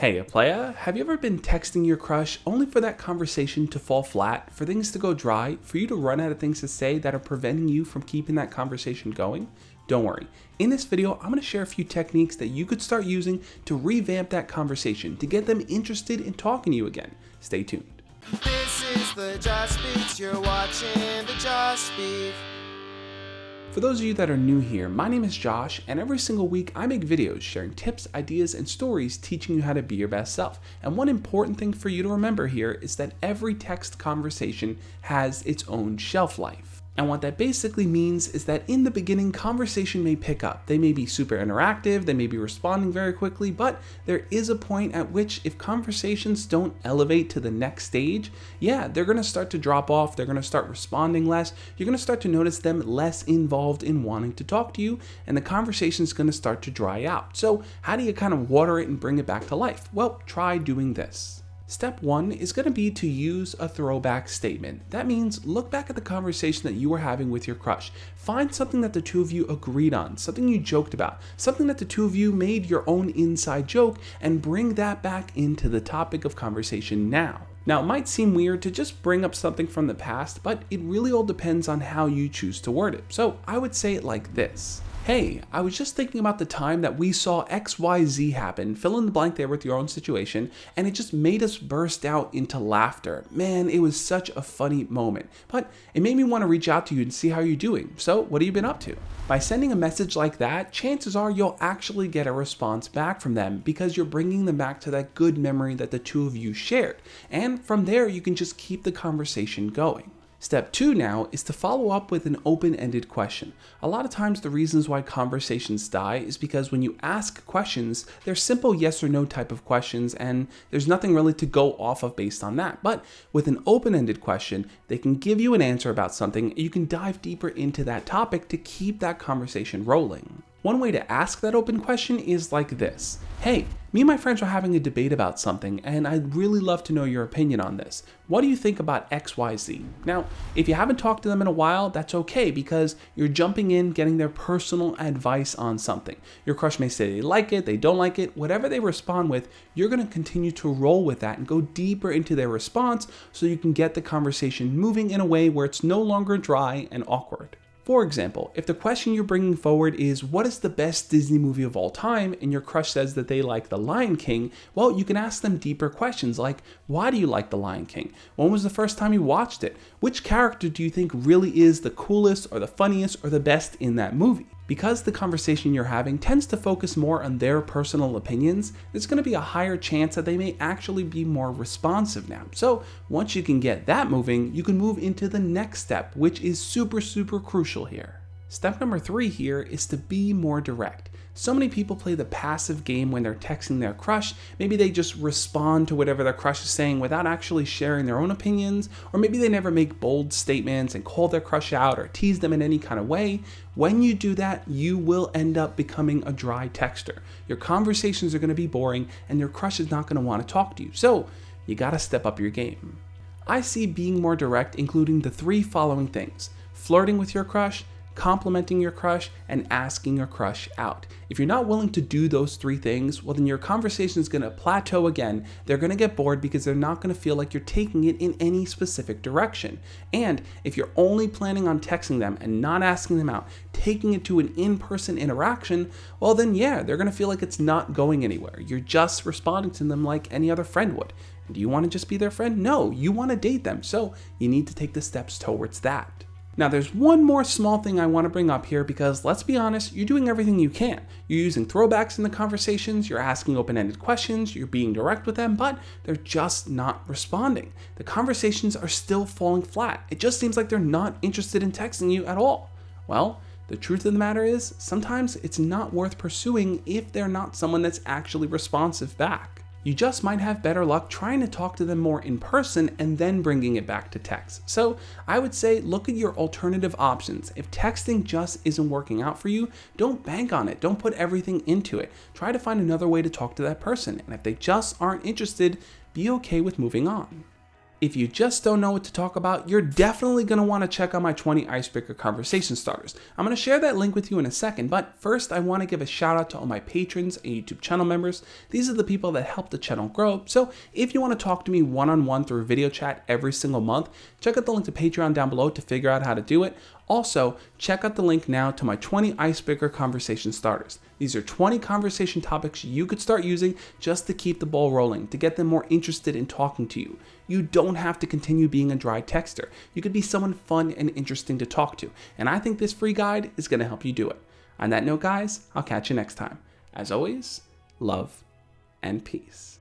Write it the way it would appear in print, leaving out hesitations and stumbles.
Hey, playa, have you ever been texting your crush only for that conversation to fall flat, for things to go dry, for you to run out of things to say that are preventing you from keeping that conversation going? Don't worry. In this video, I'm going to share a few techniques that you could start using to revamp that conversation, to get them interested in talking to you again. Stay tuned. This is the Just Beats, you're watching the Just Beef. For those of you that are new here, my name is Josh, and every single week I make videos sharing tips, ideas, and stories teaching you how to be your best self. And one important thing for you to remember here is that every text conversation has its own shelf life. And what that basically means is that in the beginning, conversation may pick up. They may be super interactive, they may be responding very quickly, but there is a point at which if conversations don't elevate to the next stage, they're going to start to drop off, they're going to start responding less, you're going to start to notice them less involved in wanting to talk to you, and the conversation's going to start to dry out. So how do you kind of water it and bring it back to life? Well, try doing this. Step one is going to be to use a throwback statement. That means look back at the conversation that you were having with your crush. Find something that the two of you agreed on, something you joked about, something that the two of you made your own inside joke, and bring that back into the topic of conversation now. Now, it might seem weird to just bring up something from the past, but it really all depends on how you choose to word it. So I would say it like this. Hey, I was just thinking about the time that we saw XYZ happen, fill in the blank there with your own situation, and it just made us burst out into laughter. Man, it was such a funny moment. But it made me want to reach out to you and see how you're doing. So what have you been up to? By sending a message like that, chances are you'll actually get a response back from them because you're bringing them back to that good memory that the two of you shared. And from there, you can just keep the conversation going. Step two now is to follow up with an open-ended question. A lot of times the reasons why conversations die is because when you ask questions, they're simple yes or no type of questions and there's nothing really to go off of based on that. But with an open-ended question, they can give you an answer about something and you can dive deeper into that topic to keep that conversation rolling. One way to ask that open question is like this. Hey, me and my friends are having a debate about something and I'd really love to know your opinion on this. What do you think about XYZ? Now, if you haven't talked to them in a while, that's okay because you're jumping in, getting their personal advice on something. Your crush may say they like it, they don't like it, whatever they respond with, you're going to continue to roll with that and go deeper into their response so you can get the conversation moving in a way where it's no longer dry and awkward. For example, if the question you're bringing forward is what is the best Disney movie of all time and your crush says that they like The Lion King, well, you can ask them deeper questions like, why do you like The Lion King? When was the first time you watched it? Which character do you think really is the coolest or the funniest or the best in that movie? Because the conversation you're having tends to focus more on their personal opinions, there's going to be a higher chance that they may actually be more responsive now. So once you can get that moving, you can move into the next step, which is super crucial here. Step number 3 here is to be more direct. So many people play the passive game when they're texting their crush. Maybe they just respond to whatever their crush is saying without actually sharing their own opinions, or maybe they never make bold statements and call their crush out or tease them in any kind of way. When you do that, you will end up becoming a dry texter. Your conversations are going to be boring and your crush is not going to want to talk to you. So you got to step up your game. I see being more direct including the 3 following things: flirting with your crush, complimenting your crush, and asking your crush out. If you're not willing to do those 3 things, well then your conversation is going to plateau again. They're going to get bored because they're not going to feel like you're taking it in any specific direction. And if you're only planning on texting them and not asking them out, taking it to an in-person interaction, well then they're going to feel like it's not going anywhere. You're just responding to them like any other friend would. And do you want to just be their friend? No, you want to date them. So you need to take the steps towards that. Now there's one more small thing I want to bring up here because let's be honest, you're doing everything you can. You're using throwbacks in the conversations, you're asking open-ended questions, you're being direct with them, but they're just not responding. The conversations are still falling flat. It just seems like they're not interested in texting you at all. Well, the truth of the matter is, sometimes it's not worth pursuing if they're not someone that's actually responsive back. You just might have better luck trying to talk to them more in person and then bringing it back to text. So I would say look at your alternative options. If texting just isn't working out for you, don't bank on it. Don't put everything into it. Try to find another way to talk to that person. And if they just aren't interested, be okay with moving on. If you just don't know what to talk about, you're definitely going to want to check out my 20 icebreaker conversation starters. I'm going to share that link with you in a second, but first I want to give a shout out to all my patrons and YouTube channel members. These are the people that help the channel grow. So if you want to talk to me one-on-one through video chat every single month, check out the link to Patreon down below to figure out how to do it. Also, check out the link now to my 20 icebreaker conversation starters. These are 20 conversation topics you could start using just to keep the ball rolling, to get them more interested in talking to you. You don't have to continue being a dry texter. You could be someone fun and interesting to talk to. And I think this free guide is going to help you do it. On that note, guys, I'll catch you next time. As always, love and peace.